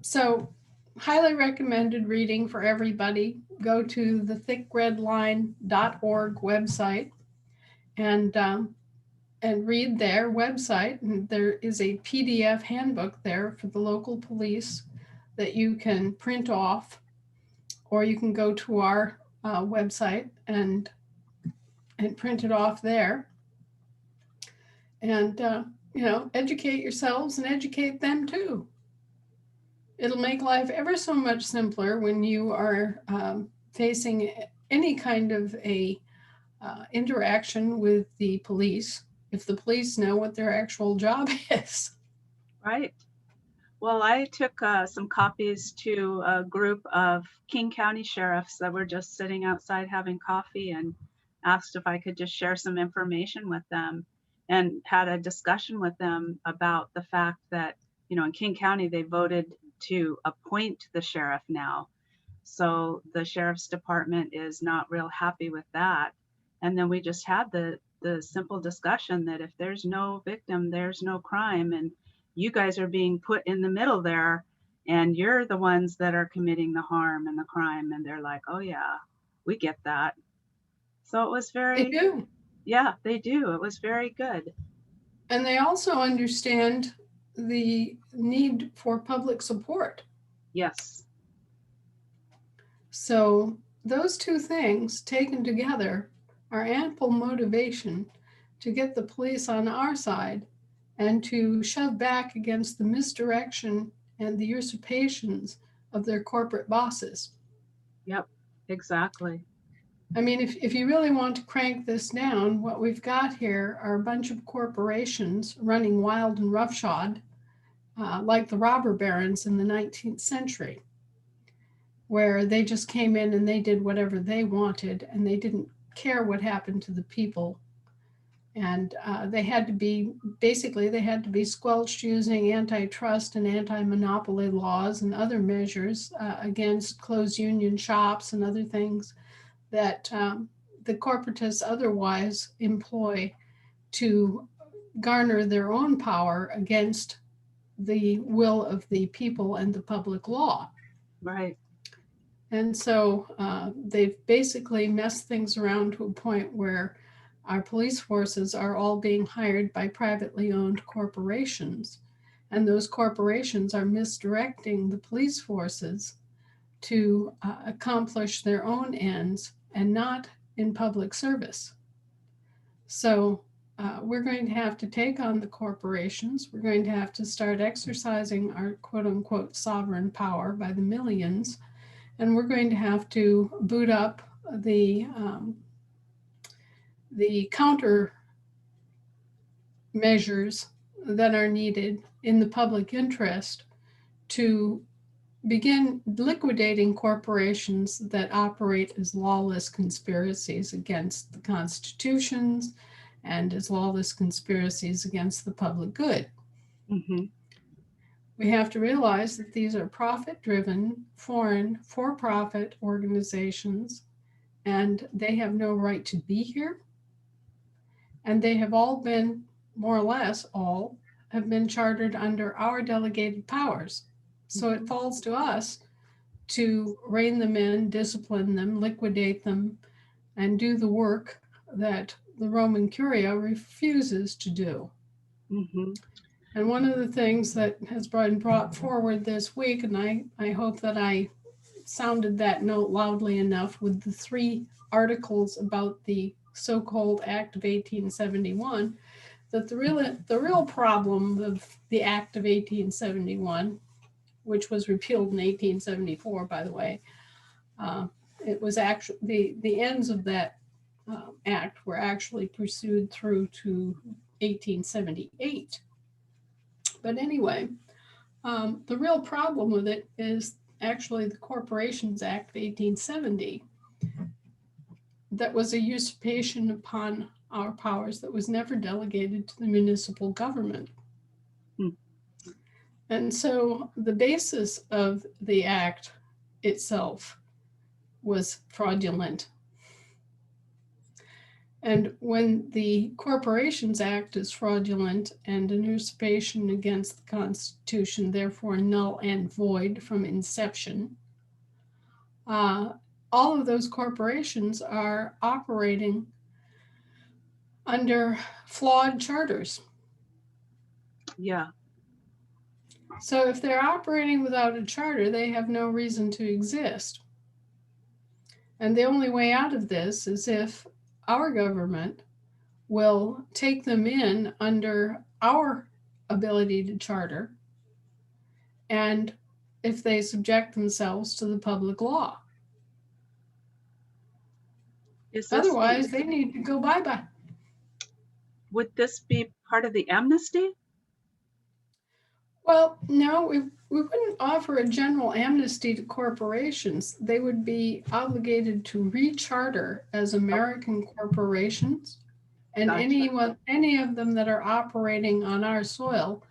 So highly recommended reading for everybody. Go to the thickredline.org website and read their website. And there is a PDF handbook there for the local police that you can print off, or you can go to our website and print it off there. And educate yourselves and educate them too. It'll make life ever so much simpler when you are facing any kind of a interaction with the police, if the police know what their actual job is. Right. Well, I took some copies to a group of King County sheriffs that were just sitting outside having coffee, and asked if I could just share some information with them, and had a discussion with them about the fact that, in King County, they voted to appoint the sheriff now. So the sheriff's department is not real happy with that. And then we just had the simple discussion that if there's no victim, there's no crime. And you guys are being put in the middle there, and you're the ones that are committing the harm and the crime. And they're like, oh yeah, we get that. So it was They very, do. yeah, they do. It was very good. And they also understand the need for public support. Yes. So those two things taken together are ample motivation to get the police on our side and to shove back against the misdirection and the usurpations of their corporate bosses. Yep, exactly. I mean, if you really want to crank this down, what we've got here are a bunch of corporations running wild and roughshod, like the robber barons in the 19th century, where they just came in and they did whatever they wanted and they didn't care what happened to the people. And they had to be squelched using antitrust and anti-monopoly laws and other measures against closed union shops and other things that the corporatists otherwise employ to garner their own power against the will of the people and the public law. Right. And so they've basically messed things around to a point where our police forces are all being hired by privately owned corporations. And those corporations are misdirecting the police forces to accomplish their own ends and not in public service. So we're going to have to take on the corporations. We're going to have to start exercising our quote unquote sovereign power by the millions. And we're going to have to boot up the counter measures that are needed in the public interest to begin liquidating corporations that operate as lawless conspiracies against the constitutions and as lawless conspiracies against the public good. Mm-hmm. We have to realize that these are profit-driven, foreign, for-profit organizations, and they have no right to be here. And they have all been, more or less all, have been chartered under our delegated powers. So it falls to us to rein them in, discipline them, liquidate them, and do the work that the Roman Curia refuses to do. Mm-hmm. And one of the things that has been brought forward this week, and I hope that I sounded that note loudly enough with the 3 articles about the so-called Act of 1871, that the real problem of the Act of 1871, which was repealed in 1874, by the way, it was actually the ends of that act were actually pursued through to 1878. But anyway, the real problem with it is actually the Corporations Act of 1870. That was a usurpation upon our powers that was never delegated to the municipal government. And so the basis of the act itself was fraudulent. And when the Corporations Act is fraudulent and an usurpation against the Constitution, therefore null and void from inception, all of those corporations are operating under flawed charters. Yeah. So if they're operating without a charter, they have no reason to exist. And the only way out of this is if our government will take them in under our ability to charter, and if they subject themselves to the public law. Otherwise, they need to go bye-bye. Would this be part of the amnesty? Well, no, we wouldn't offer a general amnesty to corporations. They would be obligated to recharter as American corporations, and Gotcha. any of them that are operating on our soil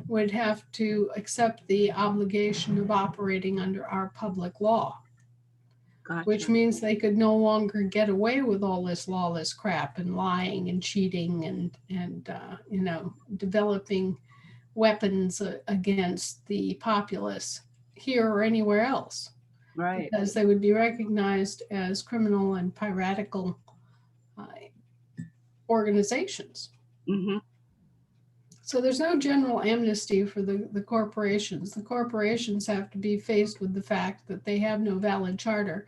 would have to accept the obligation of operating under our public law. Gotcha. Which means they could no longer get away with all this lawless crap and lying and cheating and developing weapons against the populace here or anywhere else. Right. Because they would be recognized as criminal and piratical organizations. Mm-hmm. So there's no general amnesty for the corporations. The corporations have to be faced with the fact that they have no valid charter,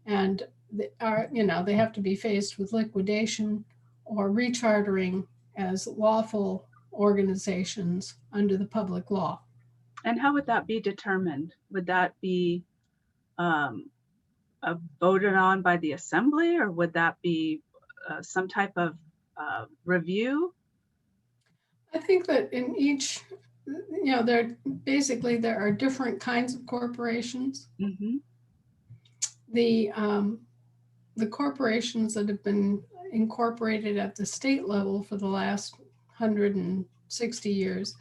and they have to be faced with liquidation or rechartering as lawful organizations under the public law. And how would that be determined? Would that be voted on by the assembly, or would that be some type of review? I think that in each, there are different kinds of corporations. Mm-hmm. The corporations that have been incorporated at the state level for the last 160 years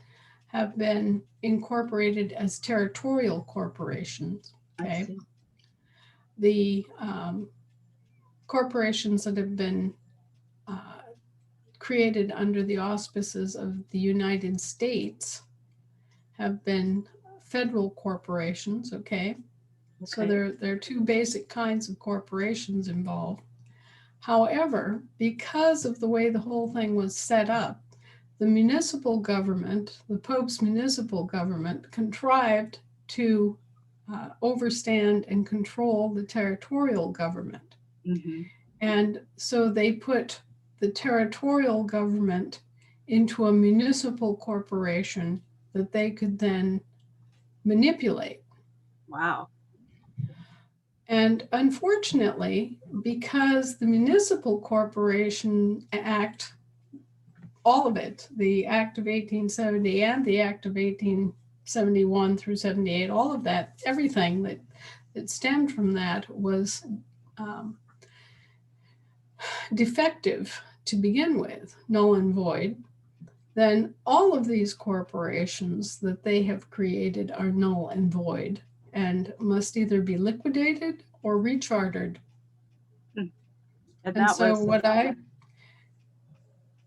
have been incorporated as territorial corporations. Okay. The corporations that have been created under the auspices of the United States have been federal corporations. Okay. So there are two basic kinds of corporations involved. However, because of the way the whole thing was set up, the municipal government, the Pope's municipal government, contrived to overstand and control the territorial government. Mm-hmm. And so they put the territorial government into a municipal corporation that they could then manipulate. Wow. And unfortunately, because the Municipal Corporation Act, all of it, the Act of 1870 and the Act of 1871 through 78, all of that, everything that stemmed from that was defective to begin with, null and void, then all of these corporations that they have created are null and void and must either be liquidated or rechartered. And so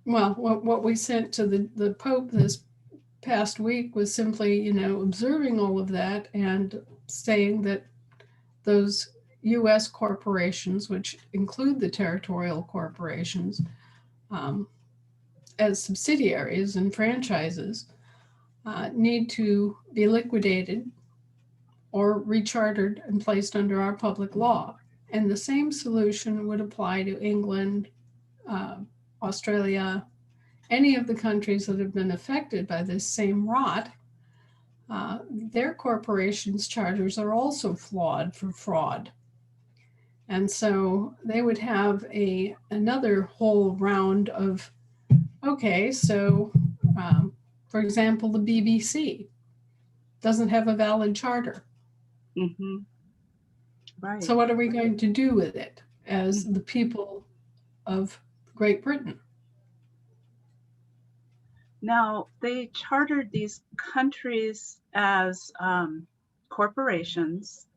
what we sent to the Pope this past week was simply, observing all of that and saying that those U.S. corporations, which include the territorial corporations, as subsidiaries and franchises, need to be liquidated or rechartered and placed under our public law. And the same solution would apply to England, Australia, any of the countries that have been affected by this same rot. Their corporations' charters are also flawed for fraud. And so they would have another whole round of, okay, so for example, the BBC doesn't have a valid charter. Mm-hmm. Right. So what are we going to do with it as the people of Great Britain? Now, they chartered these countries as corporations,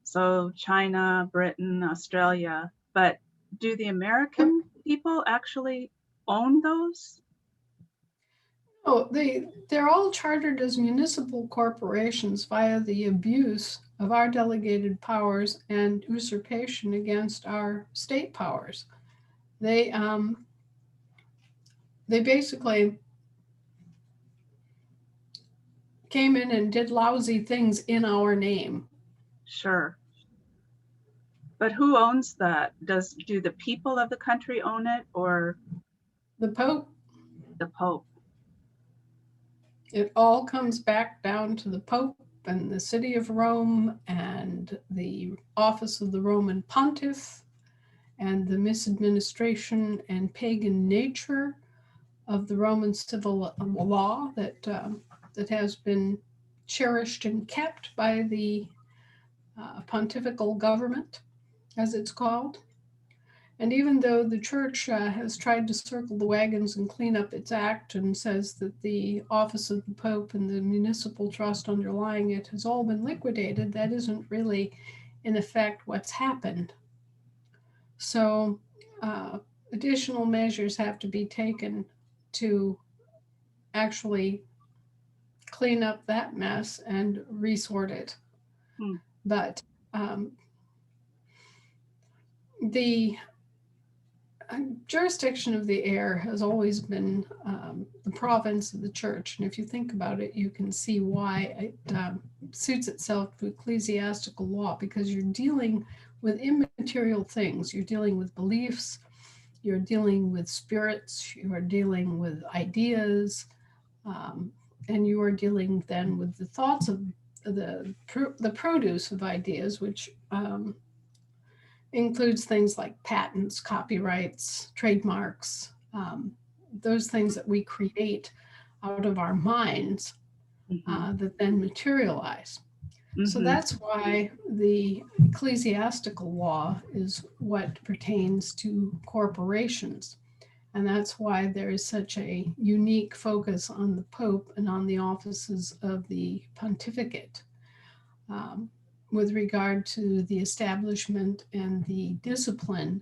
so China, Britain, Australia, but do the American people actually own those? Oh, they're all chartered as municipal corporations via the abuse of our delegated powers and usurpation against our state powers. They basically came in and did lousy things in our name. Sure. But who owns that? Do the people of the country own it, or The Pope, the Pope? it all comes back down to the Pope and the city of Rome and the office of the Roman Pontiff and the misadministration and pagan nature of the Roman civil law that has been cherished and kept by the pontifical government, as it's called. And even though the church has tried to circle the wagons and clean up its act and says that the office of the Pope and the municipal trust underlying it has all been liquidated, that isn't really, in effect, what's happened. So additional measures have to be taken to actually clean up that mess and resort it. But the jurisdiction of the air has always been the province of the church. And if you think about it, you can see why it suits itself to ecclesiastical law, because you're dealing with immaterial things. You're dealing with beliefs, you're dealing with spirits, you are dealing with ideas, and you are dealing then with the thoughts of the produce of ideas, which includes things like patents, copyrights, trademarks, those things that we create out of our minds that then materialize. So that's why the ecclesiastical law is what pertains to corporations. And that's why there is such a unique focus on the Pope and on the offices of the pontificate with regard to the establishment and the discipline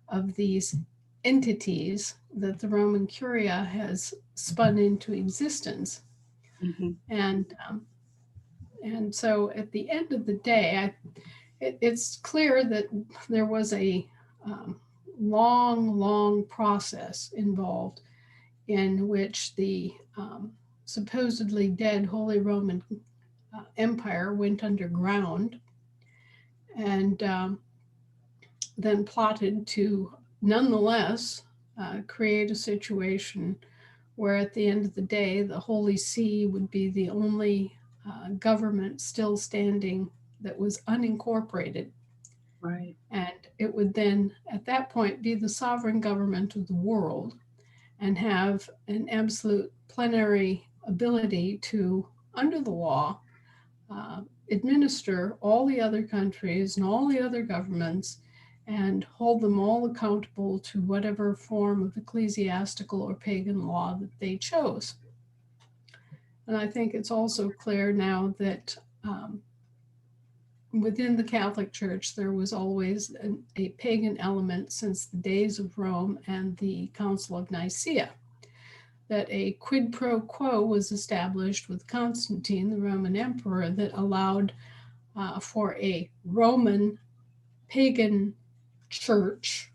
of these entities that the Roman Curia has spun into existence. And so at the end of the day, it's clear that there was a long process involved in which the supposedly dead Holy Roman Empire went underground and then plotted to nonetheless create a situation where at the end of the day, the Holy See would be the only government still standing that was unincorporated. Right. And it would then, at that point, be the sovereign government of the world and have an absolute plenary ability to, under the law, administer all the other countries and all the other governments and hold them all accountable to whatever form of ecclesiastical or pagan law that they chose. And I think it's also clear now that within the Catholic Church, there was always a pagan element since the days of Rome and the Council of Nicaea, that a quid pro quo was established with Constantine, the Roman emperor, that allowed for a Roman pagan church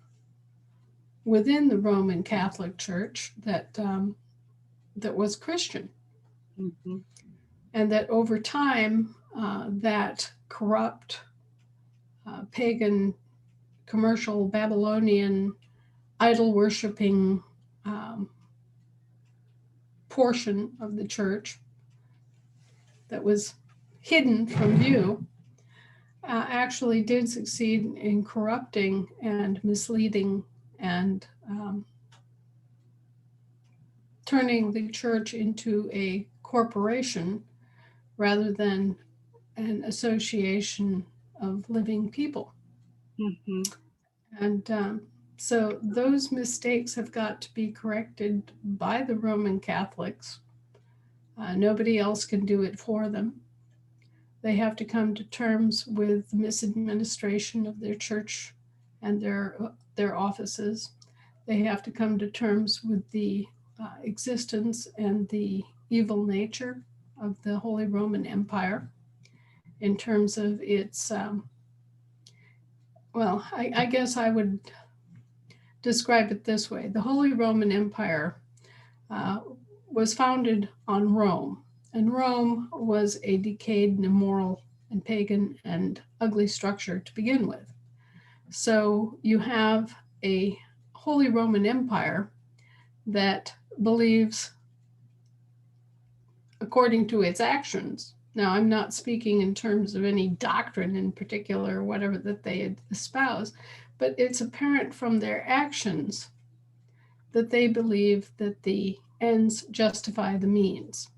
within the Roman Catholic Church that was Christian. And that over time, that corrupt, pagan, commercial, Babylonian, idol-worshiping portion of the church that was hidden from view actually did succeed in corrupting and misleading and turning the church into a corporation rather than an association of living people. And so those mistakes have got to be corrected by the Roman Catholics. Nobody else can do it for them. They have to come to terms with the misadministration of their church and their offices. They have to come to terms with the existence and the evil nature of the Holy Roman Empire in terms of its, I guess I would describe it this way. The Holy Roman Empire was founded on Rome, and Rome was a decayed and immoral and pagan and ugly structure to begin with. So you have a Holy Roman Empire that believes according to its actions. Now, I'm not speaking in terms of any doctrine in particular or whatever that they espouse, but it's apparent from their actions that they believe that the ends justify the means.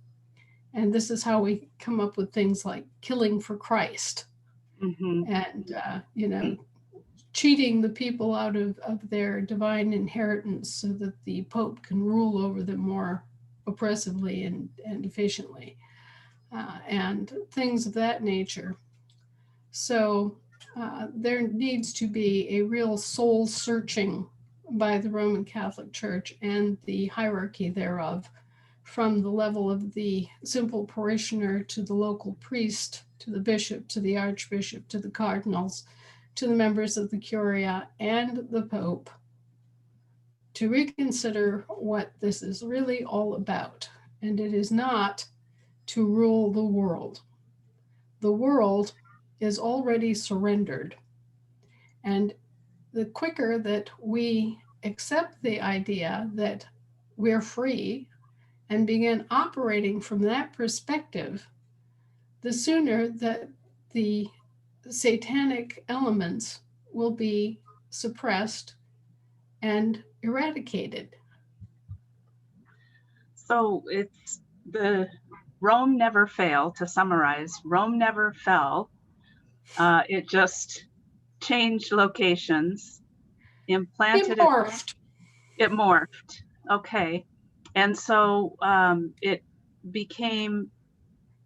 And this is how we come up with things like killing for Christ and, cheating the people out of their divine inheritance so that the Pope can rule over them more oppressively and efficiently, and things of that nature. So there needs to be a real soul searching by the Roman Catholic Church and the hierarchy thereof, from the level of the simple parishioner to the local priest, to the bishop, to the archbishop, to the cardinals, to the members of the Curia and the Pope, to reconsider what this is really all about. And it is not to rule the world. The world is already surrendered. And the quicker that we accept the idea that we're free and begin operating from that perspective, the sooner that the satanic elements will be suppressed and eradicated. So it's the Rome never failed, to summarize. Rome never fell. It just changed locations, implanted It morphed. It morphed. Okay. And so it became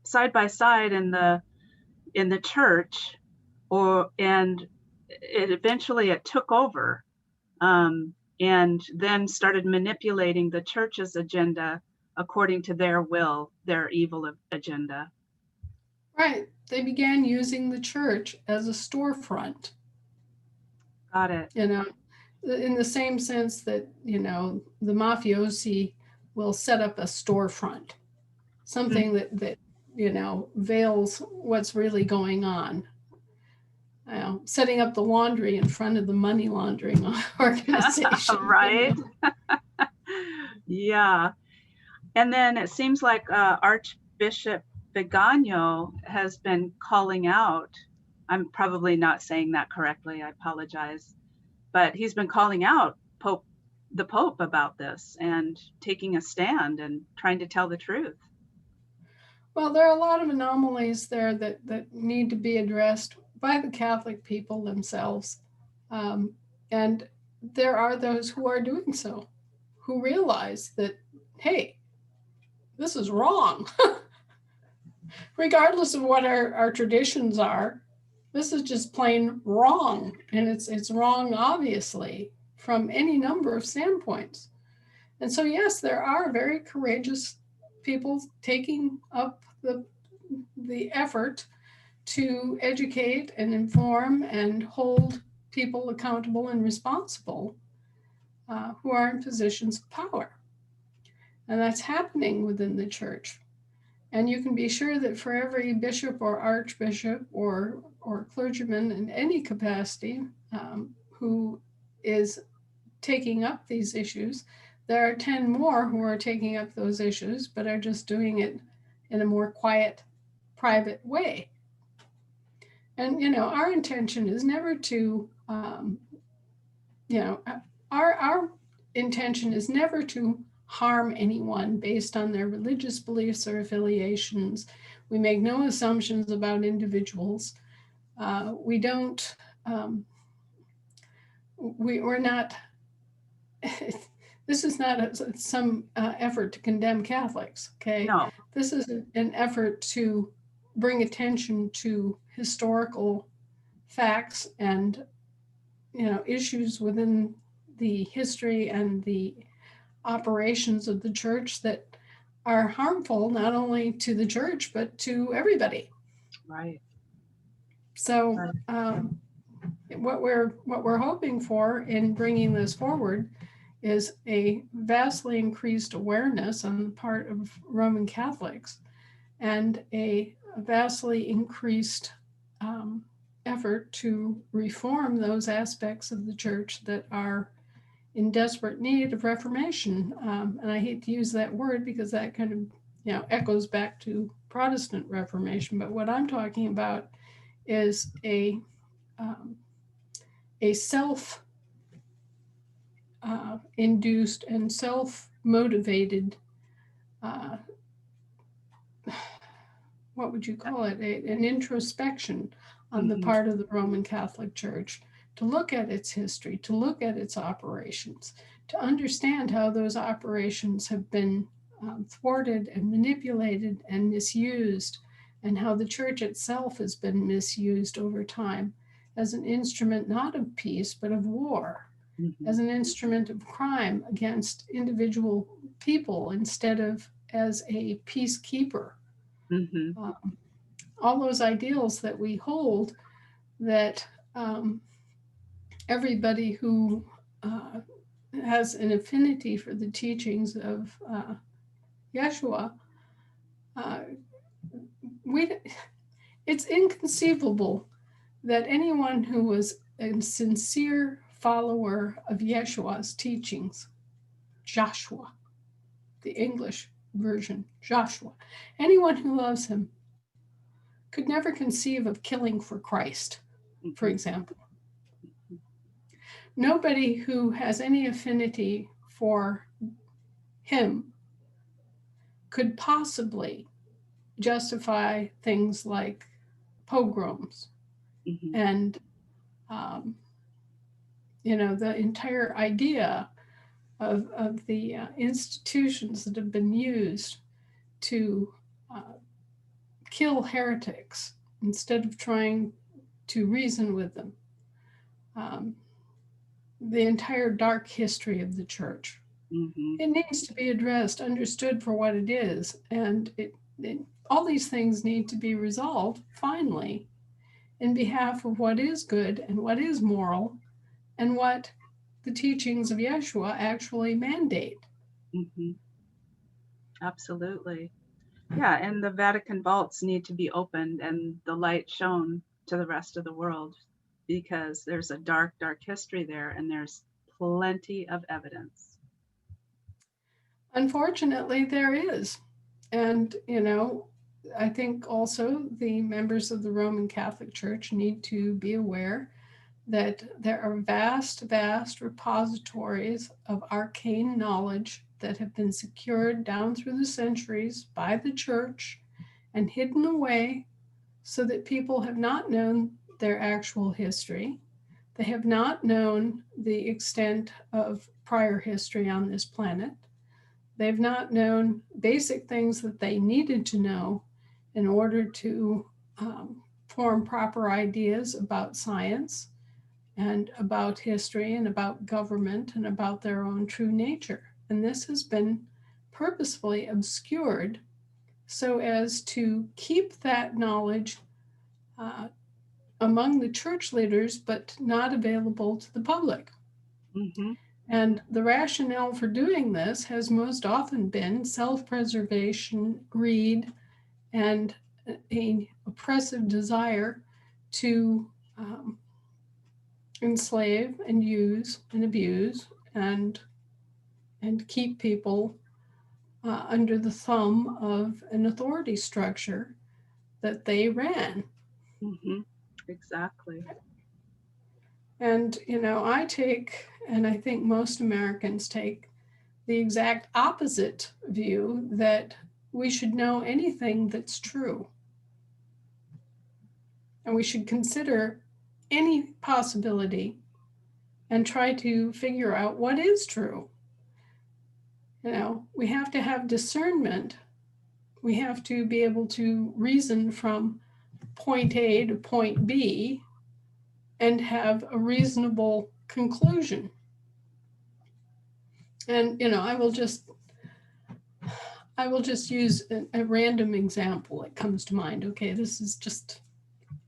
side by side in the church, and it eventually took over, and then started manipulating the church's agenda according to their will, their evil agenda. Right. They began using the church as a storefront. Got it. In the same sense that, the mafiosi will set up a storefront, something that veils what's really going on. Setting up the laundry in front of the money laundering organization. Right. Yeah. And then it seems like Archbishop Vigano has been calling out, I'm probably not saying that correctly, I apologize, but he's been calling out the Pope about this and taking a stand and trying to tell the truth. Well, there are a lot of anomalies there that need to be addressed by the Catholic people themselves. And there are those who are doing so, who realize that, hey, this is wrong. Regardless of what our traditions are, this is just plain wrong. And it's wrong, obviously, from any number of standpoints. And so, yes, there are very courageous people taking up the effort to educate and inform and hold people accountable and responsible who are in positions of power. And that's happening within the church. And you can be sure that for every bishop or archbishop or clergyman in any capacity who is taking up these issues, there are 10 more who are taking up those issues, but are just doing it in a more quiet, private way. And, our intention is never to, our intention is never to harm anyone based on their religious beliefs or affiliations. We make no assumptions about individuals. We don't, we're not, this is not some effort to condemn Catholics, okay? No. This is an effort to bring attention to historical facts and, issues within the history and the operations of the church that are harmful not only to the church but to everybody. Right. So Right. what we're hoping for in bringing this forward is a vastly increased awareness on the part of Roman Catholics and a vastly increased effort to reform those aspects of the church that are in desperate need of reformation. And I hate to use that word because that kind of echoes back to Protestant Reformation. But what I'm talking about is a self induced and self motivated, what would you call it? An introspection on the part of the Roman Catholic Church to look at its history, to look at its operations, to understand how those operations have been thwarted and manipulated and misused, and how the church itself has been misused over time as an instrument not of peace but of war, as an instrument of crime against individual people instead of as a peacekeeper. All those ideals that we hold, that everybody who has an affinity for the teachings of Yeshua, it's inconceivable that anyone who was a sincere follower of Yeshua's teachings, Joshua, the English version, Joshua, anyone who loves him could never conceive of killing for Christ, for example. Nobody who has any affinity for him could possibly justify things like pogroms and the entire idea of the institutions that have been used to kill heretics instead of trying to reason with them. The entire dark history of the church. It needs to be addressed, understood for what it is, and all these things need to be resolved finally in behalf of what is good and what is moral and what the teachings of Yeshua actually mandate. Absolutely. Yeah, and the Vatican vaults need to be opened and the light shown to the rest of the world, because there's a dark, dark history there and there's plenty of evidence. Unfortunately, there is. And, I think also the members of the Roman Catholic Church need to be aware that there are vast, vast repositories of arcane knowledge that have been secured down through the centuries by the church and hidden away so that people have not known their actual history. They have not known the extent of prior history on this planet. They've not known basic things that they needed to know in order to form proper ideas about science and about history and about government and about their own true nature. And this has been purposefully obscured so as to keep that knowledge among the church leaders, but not available to the public. And the rationale for doing this has most often been self-preservation, greed, and an oppressive desire to enslave and use and abuse and keep people under the thumb of an authority structure that they ran. Exactly. And, I take, and I think most Americans take, the exact opposite view that we should know anything that's true. And we should consider any possibility and try to figure out what is true. We have to have discernment. We have to be able to reason from point A to point B and have a reasonable conclusion. And, I will just use a random example that comes to mind. Okay, this is just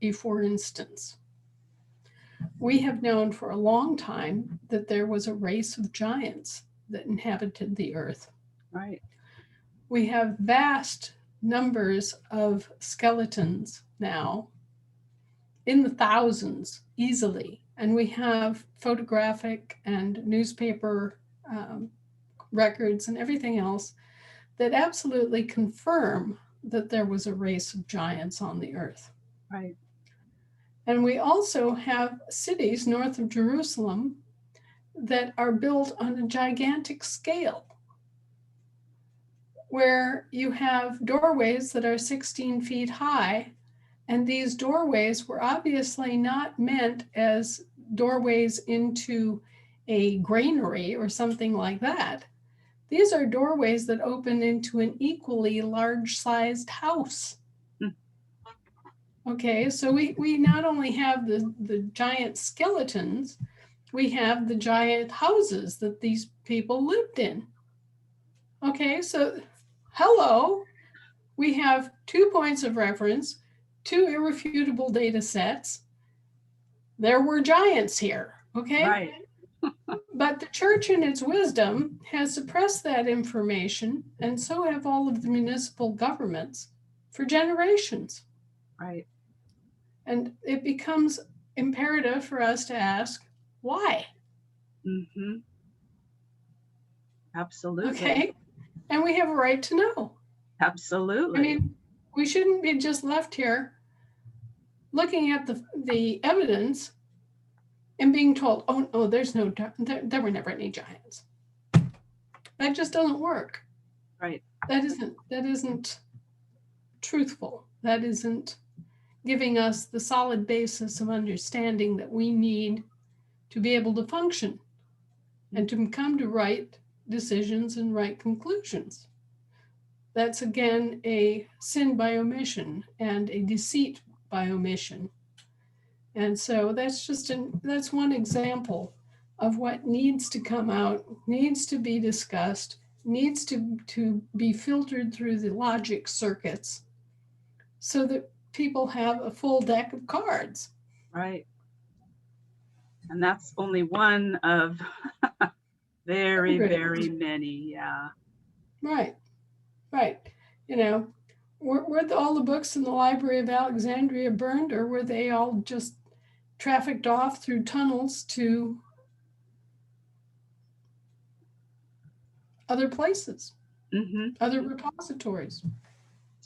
a for instance. We have known for a long time that there was a race of giants that inhabited the earth. Right. We have vast numbers of skeletons now, in the thousands easily. And we have photographic and newspaper records and everything else that absolutely confirm that there was a race of giants on the earth. Right. And we also have cities north of Jerusalem that are built on a gigantic scale, where you have doorways that are 16 feet high. And these doorways were obviously not meant as doorways into a granary or something like that. These are doorways that open into an equally large-sized house. Okay, so we not only have the giant skeletons, we have the giant houses that these people lived in. Okay, so hello, we have 2 points of reference, 2 irrefutable data sets. There were giants here, okay? Right. But the church in its wisdom has suppressed that information, and so have all of the municipal governments for generations. Right. And it becomes imperative for us to ask, why? Mm-hmm. Absolutely. Okay? And we have a right to know. Absolutely. I mean, we shouldn't be just left here looking at the evidence and being told, oh, no, there were never any giants. That just doesn't work. Right. That isn't truthful. That isn't giving us the solid basis of understanding that we need to be able to function and to come to right decisions and right conclusions. That's again a sin by omission and a deceit by omission. And so that's one example of what needs to come out, needs to be discussed, needs to be filtered through the logic circuits so that people have a full deck of cards. Right. And that's only one of very, very many. Yeah. Right. Right. Were all the books in the Library of Alexandria burned, or were they all just trafficked off through tunnels to other places, other repositories?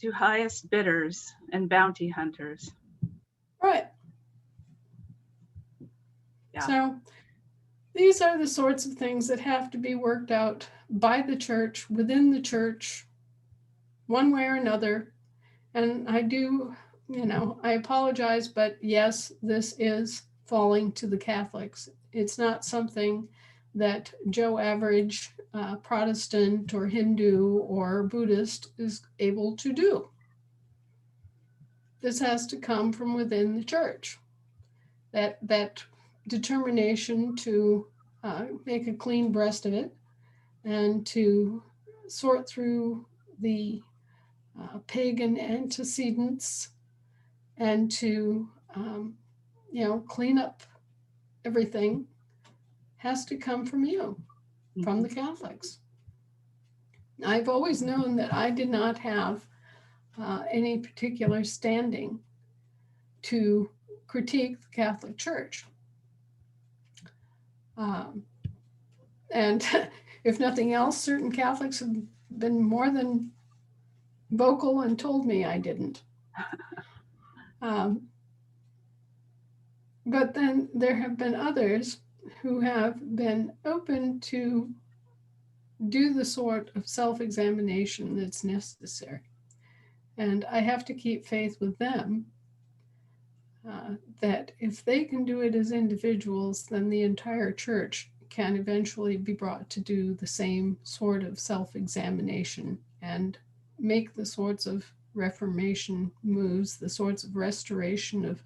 To highest bidders and bounty hunters. Right. Yeah. So these are the sorts of things that have to be worked out by the church, within the church, one way or another. And I apologize, but yes, this is falling to the Catholics. It's not something that Joe Average Protestant or Hindu or Buddhist is able to do. This has to come from within the church. That determination to make a clean breast of it and to sort through the pagan antecedents and to clean up everything has to come from you, from the Catholics. I've always known that I did not have any particular standing to critique the Catholic Church. And if nothing else, certain Catholics have been more than vocal and told me I didn't. But then there have been others who have been open to do the sort of self-examination that's necessary. And I have to keep faith with them that if they can do it as individuals, then the entire church can eventually be brought to do the same sort of self-examination and make the sorts of Reformation moves, the sorts of restoration of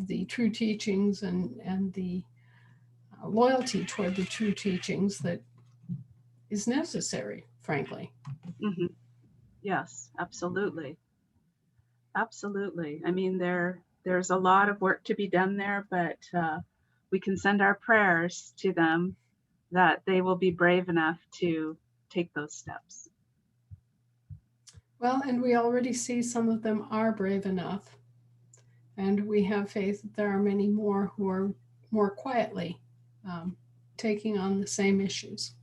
the true teachings and the loyalty toward the true teachings that is necessary, frankly. Hmm. Yes, absolutely. Absolutely. I mean, there's a lot of work to be done there, but we can send our prayers to them that they will be brave enough to take those steps. Well, and we already see some of them are brave enough. And we have faith that there are many more who are more quietly taking on the same issues.